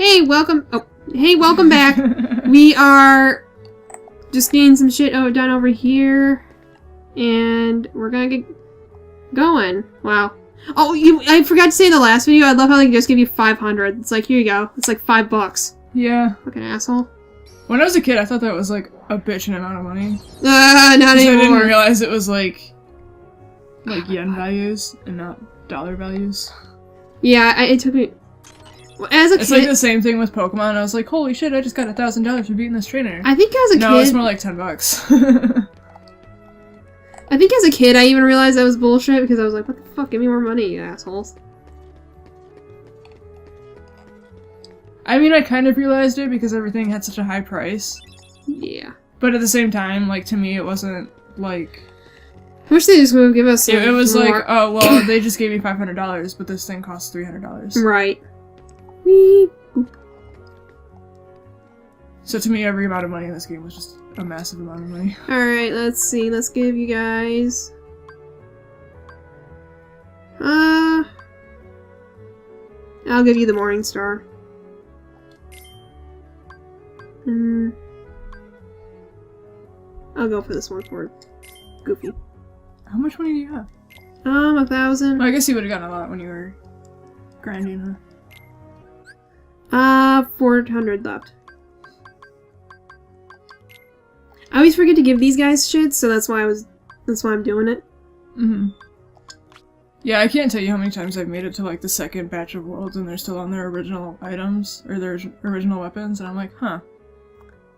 Hey, welcome. Oh, hey, welcome back. We are just getting some shit done over here, and we're gonna get going. Wow. Oh, I forgot to say in the last video, I love how they just give you 500. It's like, here you go. It's like $5. Yeah. Fucking asshole. When I was a kid, I thought that was like a bitchin' amount of money. Not anymore. I didn't realize it was like yen values and not dollar values. Yeah, it took me... As a kid... It's like the same thing with Pokemon. I was like, holy shit, I just got $1,000 for beating this trainer. I think as a kid... No, it's more like $10. I think as a kid, I even realized that was bullshit because I was like, what the fuck? Give me more money, you assholes. I mean, I kind of realized it because everything had such a high price. Yeah. But at the same time, like, to me, it wasn't, like... I wish they just would give us it was more. like, oh, well, they just gave me $500, but this thing costs $300. Right. Whee! Boop. So to me, every amount of money in this game was just a massive amount of money. Alright, let's see. Let's give you guys... I'll give you the Morning Star. I'll go for this one for Goofy. How much money do you have? 1,000. Well, I guess you would have gotten a lot when you were grinding, huh? 400 left. I always forget to give these guys shit, so that's why I'm doing it. Mm-hmm. Yeah, I can't tell you how many times I've made it to, like, the second batch of worlds and they're still on their original items, or their original weapons, and I'm like, huh.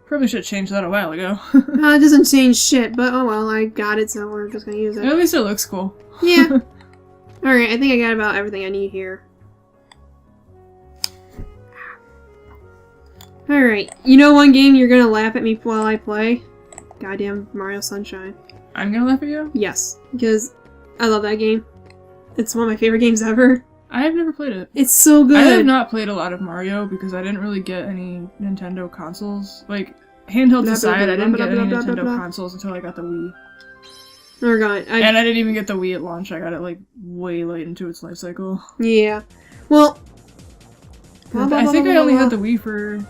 Probably should have changed that a while ago. It doesn't change shit, but oh well, I got it, so we're just gonna use it. At least it looks cool. Yeah. Alright, I think I got about everything I need here. Alright, you know one game you're gonna laugh at me while I play? Goddamn Mario Sunshine. I'm gonna laugh at you? Yes, because I love that game. It's one of my favorite games ever. I have never played it. It's so good. I have not played a lot of Mario because I didn't really get any Nintendo consoles. Like, handhelds aside, I didn't get any Nintendo consoles until I got the Wii. We're going. And I didn't even get the Wii at launch. I got it, like, way late into its life cycle. Yeah. Well... I think I only had the Wii for...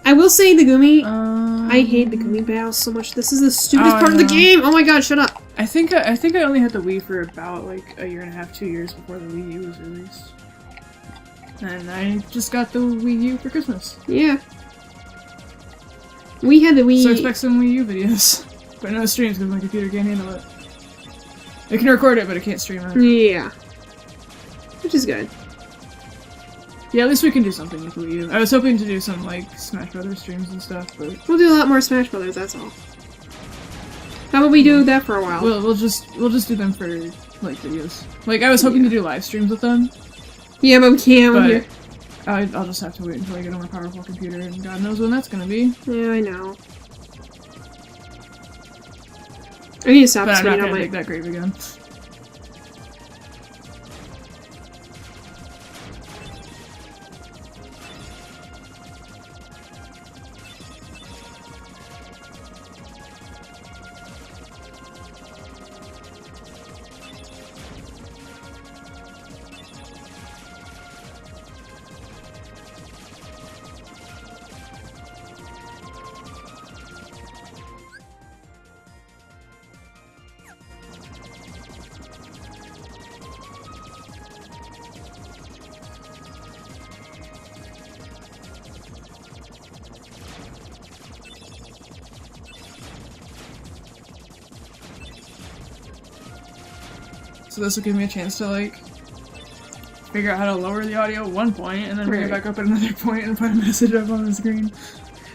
I will say the Gumi... I hate the Gumi battles so much. This is the stupidest part of the game! Oh my god, shut up! I think I only had the Wii for about, like, 1.5 2 years before the Wii U was released. And I just got the Wii U for Christmas. Yeah. We had the Wii... So expect some Wii U videos. But no streams because my computer can't handle it. It can record it, but it can't stream it. Yeah. Which is good. Yeah, at least we can do something with Wii U. I was hoping to do some, like, Smash Brothers streams and stuff, but... We'll do a lot more Smash Brothers, that's all. How about we do that for a while? We'll just do them for, like, videos. Like, I was hoping to do live streams with them. Yeah, but we can't. I'll just have to wait until I get a more powerful computer, and God knows when that's gonna be. Yeah, I know. I need to stop but I'm not spinning gonna on my... make that grave again. So this will give me a chance to, like, figure out how to lower the audio at one point, and then bring it back up at another point and put a message up on the screen.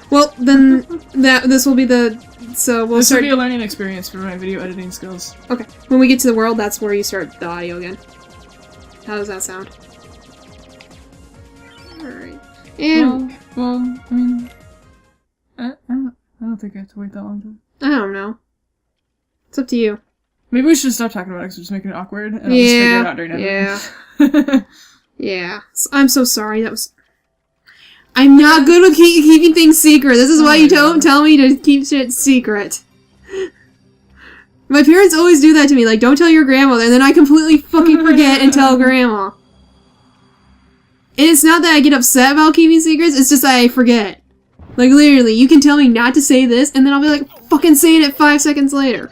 Well, then, this will be the... So we'll This start... will be a learning experience for my video editing skills. Okay. When we get to the world, that's where you start the audio again. How does that sound? Alright. And... Well, I mean... I don't think I have to wait that long to... I don't know. It's up to you. Maybe we should stop talking about it because we're just making it awkward, and I'll just figure it out during editing. Yeah. Yeah. I'm so sorry, that was... I'm not good with keeping things secret. This is why you don't tell me to keep shit secret. My parents always do that to me, like, don't tell your grandmother, and then I completely fucking forget and tell grandma. And it's not that I get upset about keeping secrets, it's just that I forget. Like, literally, you can tell me not to say this, and then I'll be like, fucking saying it 5 seconds later.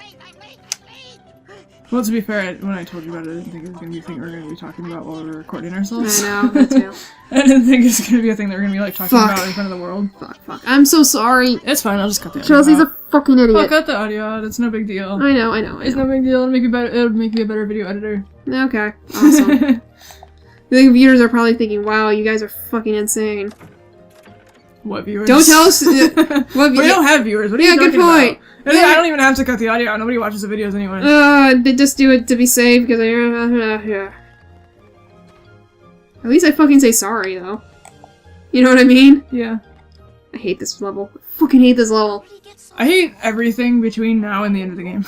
Well, to be fair, when I told you about it, I didn't think it was going to be a thing we were going to be talking about while we were recording ourselves. I know, me too. I didn't think it was going to be a thing that we're going to be, like, talking about in front of the world. Fuck. I'm so sorry. It's fine, I'll just cut the audio Chelsea's out. a fucking idiot. I'll cut the audio out, it's no big deal. I know. It's no big deal, it'll make me a better video editor. Okay, awesome. The viewers are probably thinking, wow, you guys are fucking insane. What viewers? Don't tell us. What we don't have viewers. What are you talking good point. about? I don't even have to cut the audio out. Nobody watches the videos anyway. They just do it to be safe because yeah. At least I fucking say sorry though. You know what I mean? Yeah. I hate this level. I fucking hate this level. I hate everything between now and the end of the game.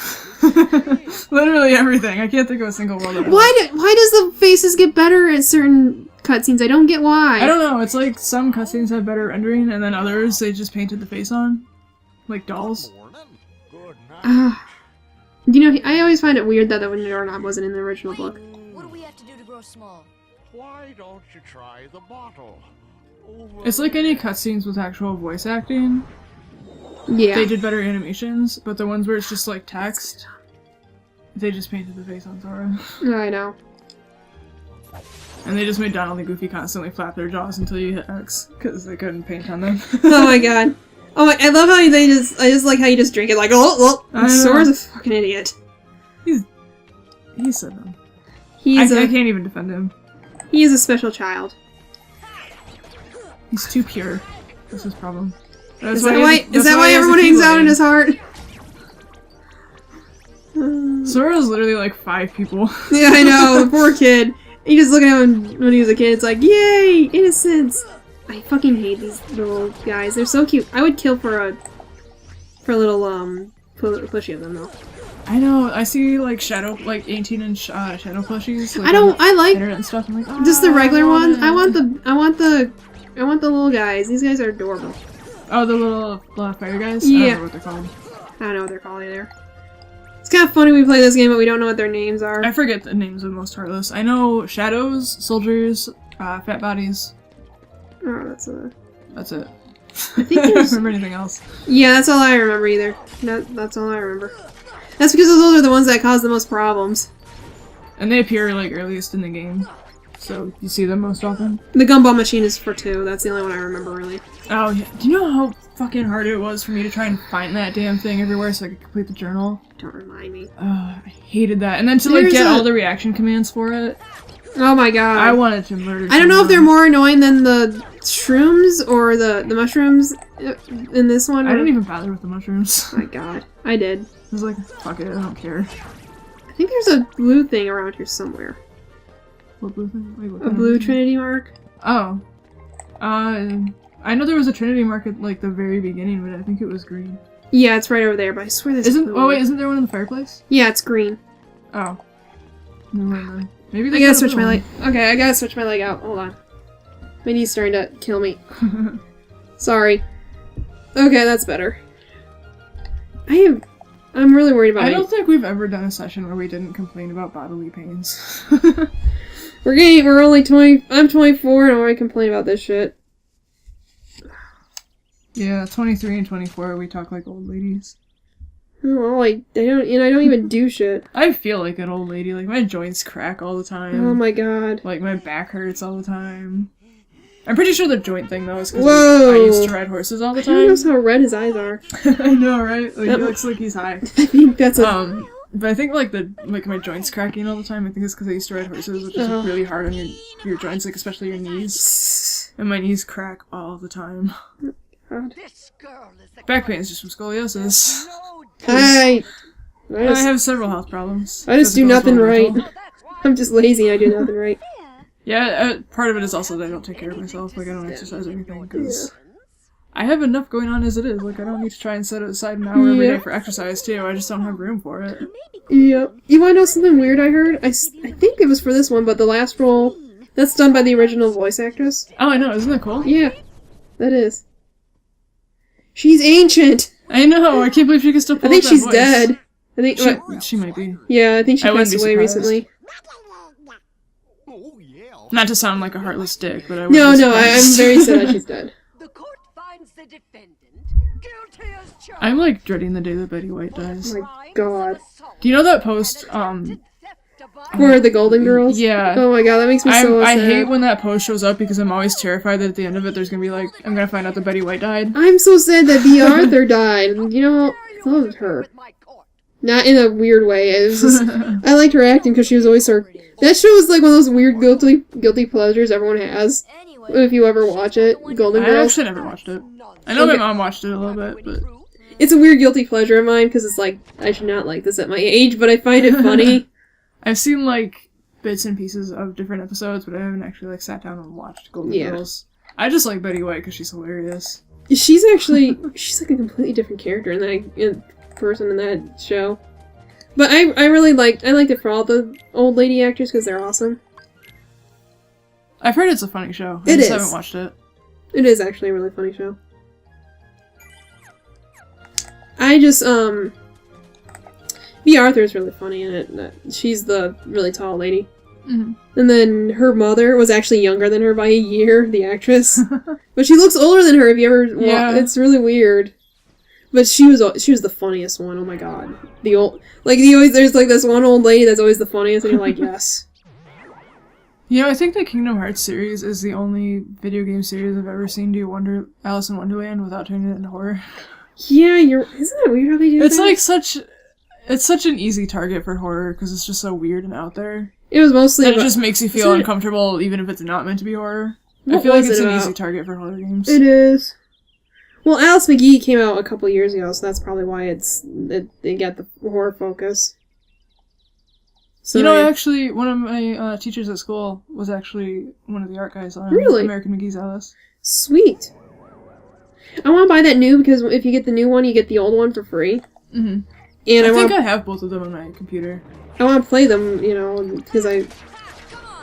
Literally everything. I can't think of a single world. Why does the faces get better at certain cutscenes? I don't get why. I don't know. It's like some cutscenes have better rendering, and then others they just painted the face on, like dolls. You know, I always find it weird that the doorknob wasn't in the original book. What do we have to do to grow small? Why don't you try the bottle? It's like any cutscenes with actual voice acting. Yeah. They did better animations, but the ones where it's just like text, they just painted the face on Sora. I know. And they just made Donald and Goofy constantly flap their jaws until you hit X, because they couldn't paint on them. Oh my god. Oh my, I love how I just like how you just drink it like, oh. Sora's a fucking idiot. He's so dumb. I can't even defend him. He is a special child. He's too pure. That's his problem. Is that why everyone hangs out in his heart? Sora's literally like 5 people. Yeah, I know. The poor kid. You just look at him when he was a kid. It's like, yay, innocence. I fucking hate these little guys. They're so cute. I would kill for a little plushie of them though. I know. I see like 18-inch shadow plushies. Like, I like internet and stuff. I'm like, oh, just the regular ones. I want the little guys. These guys are adorable. Oh, the little fire guys? Yeah. I don't know what they're called. I don't know what they're called either. It's kind of funny we play this game, but we don't know what their names are. I forget the names of most Heartless. I know shadows, soldiers, fat bodies. Oh, That's it. I think I don't there's... remember anything else. Yeah, that's all I remember either. That's all I remember. That's because those are the ones that cause the most problems. And they appear like earliest in the game, so you see them most often. The gumball machine is for 2. That's the only one I remember really. Oh yeah. Do you know how fucking hard it was for me to try and find that damn thing everywhere so I could complete the journal? Don't remind me. I hated that. And then to like get all the reaction commands for it. Oh my god. I wanted to murder I don't know if they're more annoying than the shrooms or the mushrooms in this one. I didn't even bother with the mushrooms. Oh my god. I did. I was like, fuck it, I don't care. I think there's a blue thing around here somewhere. What blue thing? Wait, what A blue Trinity mark? Oh. I know there was a Trinity mark at like the very beginning, but I think it was green. Yeah, it's right over there, but I swear there's Isn't there one in the fireplace? Yeah, it's green. Oh. Never mind then. Maybe I gotta switch my leg. Okay, I gotta switch my leg out. Hold on. My knee's starting to kill me. Sorry. Okay, that's better. I'm really worried about I don't think we've ever done a session where we didn't complain about bodily pains. We're only 20. I'm 24 and I already complain about this shit. Yeah, 23 and 24, we talk like old ladies. Oh, I don't even do shit. I feel like an old lady. Like, my joints crack all the time. Oh my god. Like, my back hurts all the time. I'm pretty sure the joint thing, though, is because Whoa. I used to ride horses all the time. I don't know how red his eyes are. I know, right? Like, he looks like he's high. I think that's a... But I think, like, my joints cracking all the time, I think it's because I used to ride horses, which is really hard on your joints, like, especially your knees. And my knees crack all the time. God. Back pain is just from scoliosis. I have several health problems. I just do nothing right. I'm just lazy and I do nothing right. Yeah, part of it is also that I don't take care of myself. Like, I don't exercise or anything, because I have enough going on as it is. Like, I don't need to try and set aside an hour every day for exercise, too. I just don't have room for it. Yep. You wanna know something weird I heard? I think it was for this one, but the last role, that's done by the original voice actress. Oh, I know. Isn't that cool? Yeah. That is. She's ancient! I know! I can't believe she can still pull I think off that she's voice. dead. I think she might be. Yeah, I think she passed away surprised. recently. Not to sound like a heartless dick, but I would No, be no, I'm surprised. very sad that she's dead. The court finds the defendant guilty as charged. I'm like dreading the day that Betty White dies. Oh my god. Do you know that post, For the Golden Girls? Yeah. Oh my god, that makes me so I sad. hate when that post shows up because I'm always terrified that at the end of it there's gonna be like, I'm gonna find out that Betty White died. I'm so sad that B. Arthur died. You know, I loved her. Not in a weird way. It was just, I liked her acting because she was always so... That show is like one of those weird guilty pleasures everyone has. If you ever watch it. Golden I Girls. actually never watched it. I know my mom watched it a little bit, but... It's a weird guilty pleasure of mine because it's like, I should not like this at my age, but I find it funny. I've seen like bits and pieces of different episodes, but I haven't actually like sat down and watched Golden Girls. I just like Betty White because she's hilarious. She's actually, she's like a completely different character person in that show. But I liked it for all the old lady actors because they're awesome. I've heard it's a funny show. I just haven't watched it. It is actually a really funny show. I just, B. Arthur's really funny in it. She's the really tall lady. Mm-hmm. And then her mother was actually younger than her by a year, the actress. But she looks older than her if you ever it's really weird. But she was the funniest one, oh my god. There's like this one old lady that's always the funniest and you're like, yes. You know, I think the Kingdom Hearts series is the only video game series I've ever seen do Alice in Wonderland without turning it into horror. Yeah, isn't that weird how they do that? It's like it's such an easy target for horror because it's just so weird and out there. It was mostly and it just makes you feel uncomfortable even if it's not meant to be horror. I feel like it's an easy target for horror games. It is. Well, Alice McGee came out a couple years ago, so that's probably why it got the horror focus. So you know, actually, one of my teachers at school was actually one of the art guys on American McGee's Alice. Sweet. I want to buy that new because if you get the new one, you get the old one for free. Mm-hmm. And I think I have both of them on my computer. I want to play them, you know, because I...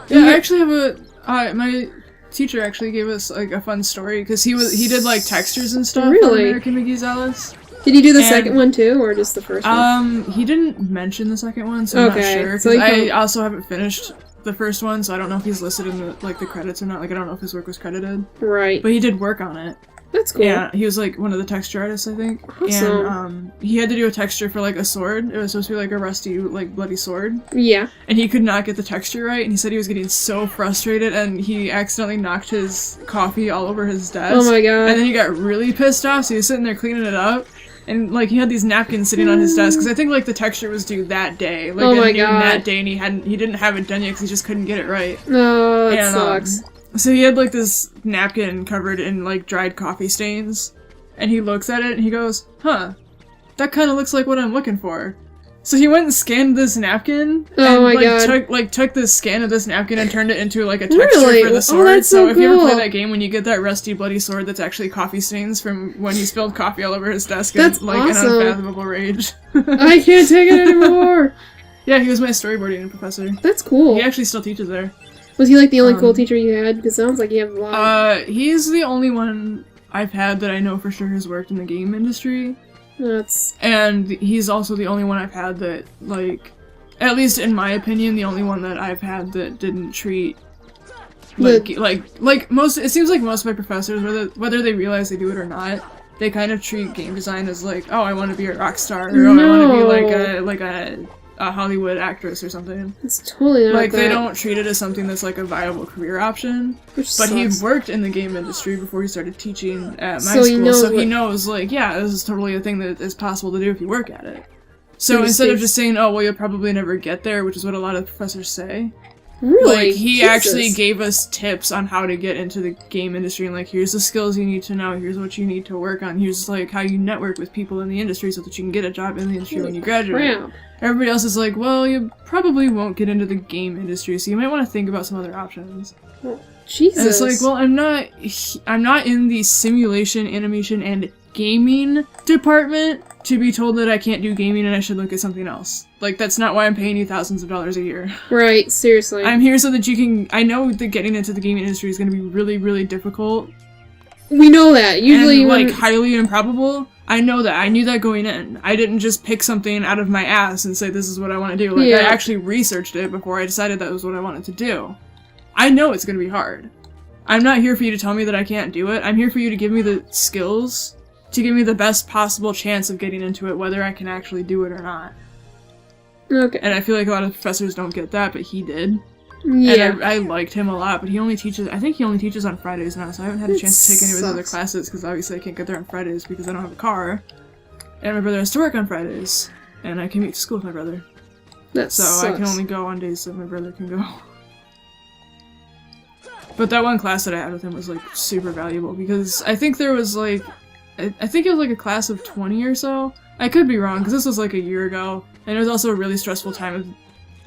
Yeah, I actually have my teacher actually gave us, like, a fun story, because he did, like, textures and stuff on American McGee's Alice. Did he do the second one, too, or just the first one? He didn't mention the second one, so I'm not sure, because I also haven't finished the first one, so I don't know if he's listed in the, like, the credits or not. Like, I don't know if his work was credited. Right. But he did work on it. That's cool. Yeah, he was, like, one of the texture artists, I think. Awesome. And, he had to do a texture for, like, a sword. It was supposed to be, like, a rusty, like, bloody sword. Yeah. And he could not get the texture right, and he said he was getting so frustrated, and he accidentally knocked his coffee all over his desk. Oh my god. And then he got really pissed off, so he was sitting there cleaning it up. And, like, he had these napkins sitting on his desk, because I think, like, the texture was due that day. Like, oh my god. that day, and he didn't have it done yet, because he just couldn't get it right. No, that sucks. So he had, like, this napkin covered in, like, dried coffee stains. And he looks at it and he goes, huh, that kind of looks like what I'm looking for. So he went and scanned this napkin and took this scan of this napkin and turned it into like a texture for the sword. That's so if you ever play that game, when you get that rusty bloody sword that's actually coffee stains from when he spilled coffee all over his desk in like awesome. an unfathomable rage. I can't take it anymore! Yeah, he was my storyboarding professor. That's cool. He actually still teaches there. Was he like the only cool teacher you had? Because it sounds like you have a lot. He's the only one I've had that I know for sure has worked in the game industry. And he's also the only one I've had that, like, at least in my opinion, the only one that I've had that didn't treat, like most, it seems like most of my professors, whether they realize they do it or not, they kind of treat game design as like, oh, I want to be a rock star, or oh, I want to be like a Hollywood actress or something. It's totally not like that. They don't treat it as something that's like a viable career option. But he worked in the game industry before he started teaching at my school, so he knows like, yeah, this is totally a thing that is possible to do if you work at it. So instead of just saying, oh, well, you'll probably never get there, which is what a lot of professors say. Really? Like, he actually gave us tips on how to get into the game industry, and like, here's the skills you need to know, here's what you need to work on, here's like how you network with people in the industry so that you can get a job in the industry when you graduate. Crap. Everybody else is like, well, you probably won't get into the game industry, so you might want to think about some other options. Well, Jesus. And it's like, well, I'm not in the simulation, animation, and gaming department to be told that I can't do gaming and I should look at something else. Like, that's not why I'm paying you thousands of dollars a year. Right, seriously. I'm here so that you can... I know that getting into the gaming industry is going to be really, really difficult. We know that. Usually and, like, highly improbable. I know that. I knew that going in. I didn't just pick something out of my ass and say, this is what I want to do. Like, I actually researched it before I decided that was what I wanted to do. I know it's gonna be hard. I'm not here for you to tell me that I can't do it. I'm here for you to give me the skills to give me the best possible chance of getting into it, whether I can actually do it or not. Okay. And I feel like a lot of professors don't get that, but he did. Yeah. And I liked him a lot, but he only teaches, I think he only teaches on Fridays now, so I haven't had a chance to take any of his other classes, because obviously I can't get there on Fridays because I don't have a car. And my brother has to work on Fridays, and I commute to school with my brother. That So sucks. I can only go on days that my brother can go. But that one class that I had with him was, like, super valuable, because I think there was, like, I think it was, like, a class of 20 or so. I could be wrong, because this was, like, a year ago, and it was also a really stressful time of,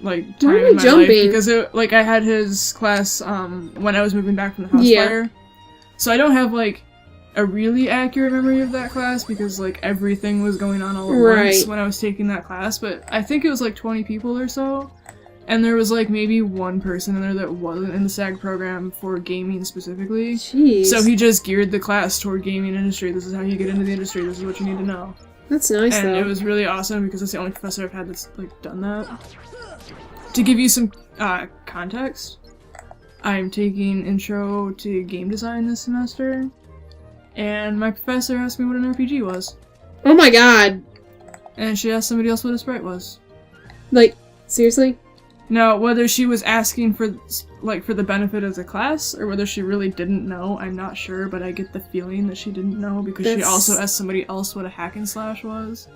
like, time in my life, because, like, I had his class, when I was moving back from the house fire. So I don't have, like, a really accurate memory of that class, because, like, everything was going on all at once when I was taking that class, but I think it was, like, 20 people or so. And there was, like, maybe one person in there that wasn't in the SAG program for gaming specifically. Jeez. So he just geared the class toward gaming industry. This is how you get into the industry. This is what you need to know. That's nice, and though. It was really awesome because it's the only professor I've had that's, like, done that. To give you some context, I'm taking Intro to Game Design this semester, and my professor asked me what an RPG was. Oh my god! And she asked somebody else what a sprite was. Like, seriously? Now, whether she was asking for, like, for the benefit of the class, or whether she really didn't know, I'm not sure, but I get the feeling that she didn't know, because she also asked somebody else what a hack and slash was.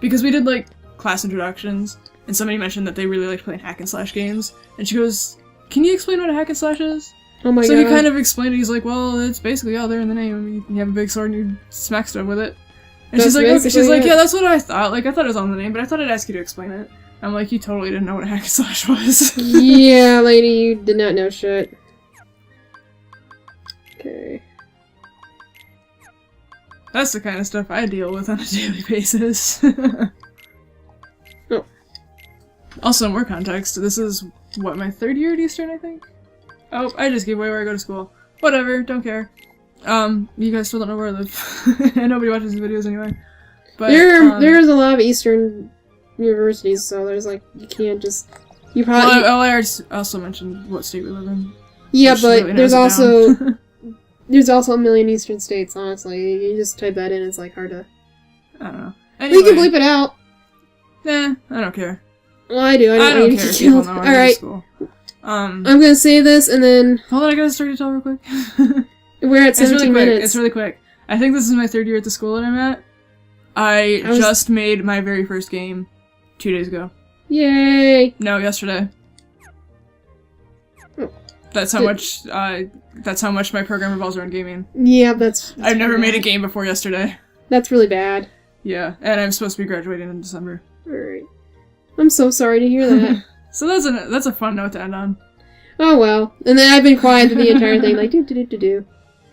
Because we did, like, class introductions, and somebody mentioned that they really liked playing hack and slash games, and she goes, "Can you explain what a hack and slash is?" Oh my god. So he kind of explained it. He's like, "Well, it's basically out there in the name. I mean, you have a big sword and you smack stuff with it." And she's like, okay. She's like, "Yeah, that's what I thought. Like, I thought it was on the name, but I thought I'd ask you to explain it." I'm like, "You totally didn't know what a hack and slash was." Yeah, lady, you did not know shit. Okay. That's the kind of stuff I deal with on a daily basis. Oh. Also, more context, this is, what, my 3rd year at Eastern, I think? Oh, I just gave away where I go to school. Whatever, don't care. You guys still don't know where I live. And nobody watches these videos anyway. But, there's a lot of Eastern universities, so there's, like, you can't just... You probably... Well, I also mentioned what state we live in. Yeah, but really there's also... There's also a million Eastern states, honestly. You just type that in, it's, like, hard to... I don't know. We can bleep it out! Nah, I don't care. Well, I do. I don't care if people know I go to school. I'm gonna save this, and then... Hold on, I got a story to tell real quick. We're at 17 minutes. It's really quick. I think this is my 3rd year at the school that I'm at. I just made my very first game 2 days ago. Yay! No, yesterday. Oh. That's how much my program revolves around gaming. Yeah, that's I've never made a game before yesterday. That's really bad. Yeah, and I'm supposed to be graduating in December. Alright. I'm so sorry to hear that. So that's a fun note to end on. Oh well. And then I've been quiet through the entire thing, like do.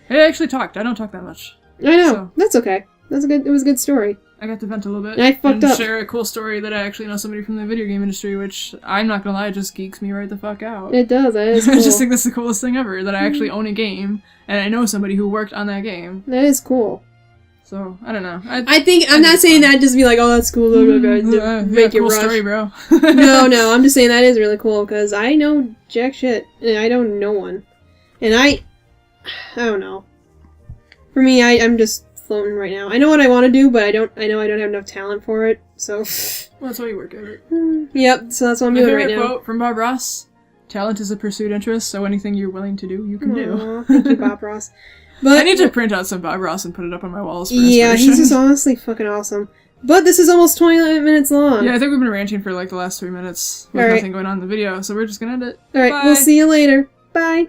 I actually talked. I don't talk that much. I know. So. That's okay. It was a good story. I got to vent a little bit. And I fucked up. Share a cool story that I actually know somebody from the video game industry, which, I'm not gonna lie, just geeks me right the fuck out. It does, that is cool. I just think that's the coolest thing ever, that I actually own a game, and I know somebody who worked on that game. That is cool. So, I don't know. I'm not saying that just to be like, oh, that's cool, make it cool rush. Story, bro. No, I'm just saying that is really cool, because I know jack shit, and I don't know one. And I don't know. For me, I'm just floating right now. I know what I want to do, but I know I don't have enough talent for it, so... Well, that's why you work at it. Yep, so that's what I'm doing right now. My favorite quote from Bob Ross, "Talent is a pursued interest, so anything you're willing to do, you can do." Thank you, Bob Ross. But, I need to print out some Bob Ross and put it up on my walls for inspiration. Yeah, he's just honestly fucking awesome. But this is almost 20 minutes long. Yeah, I think we've been ranting for like the last 3 minutes with nothing going on in the video, so we're just gonna end it. Alright, we'll see you later. Bye!